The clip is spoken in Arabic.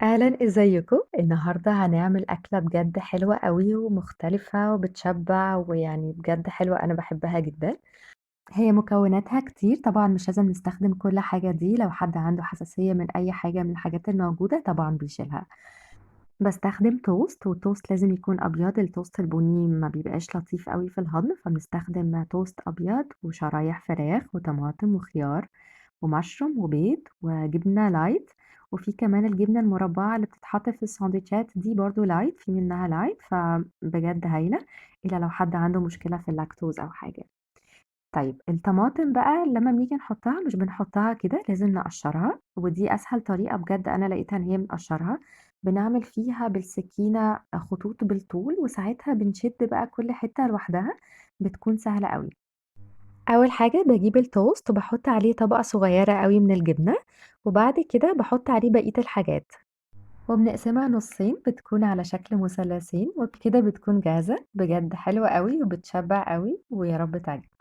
أهلًا، إزيكم؟ النهارده هنعمل أكلة بجد حلوة أوي ومختلفة وبتشبّع ويعني بجد حلوة أنا باحبها جدًا. هي مكوناتها كتير، طبعًا مش لازم نستخدم كل حاجة دي، لو حد عنده حساسية من أي حاجة من الحاجات الموجودة طبعًا بيشيلها. باستخدم توست والتوست لازم يكون أبيض، التوست البني ما بيبقاش لطيف أوي في الهضم، فبنستخدم توست أبيض وشرايح فراخ وطماطم وخيار ومشروم وبيض وجبنة لايت، وفي كمان الجبنة المربعة اللي بتتحط في الساندوتشات دي برضه لايت، في منها لايت، فبجد هايلة، إلا لو حد عنده مشكلة في اللاكتوز أو حاجة. طيب الطماطم بقى لمّا بنيجي نحطها مش بنحطها كده، لازم نقشّرها، ودي أسهل طريقة بجد أنا لقيتها إن هي بنقشّرها، بنعمل فيها بالسكينة خطوط بالطول، وساعتها بنشد بقى كل حتة لوحدها، بتكون سهلة أوي. أول حاجة باجيب التوست وباحط عليه طبقة صغيرة أوي من الجبنة، وبعد كده باحط عليه بقية الحاجات، وبنقسمها نصين بتكون على شكل مثلثين، وبكده بتكون جاهزة، بجد حلوة أوي وبتشبع أوي، ويا رب تعجبك.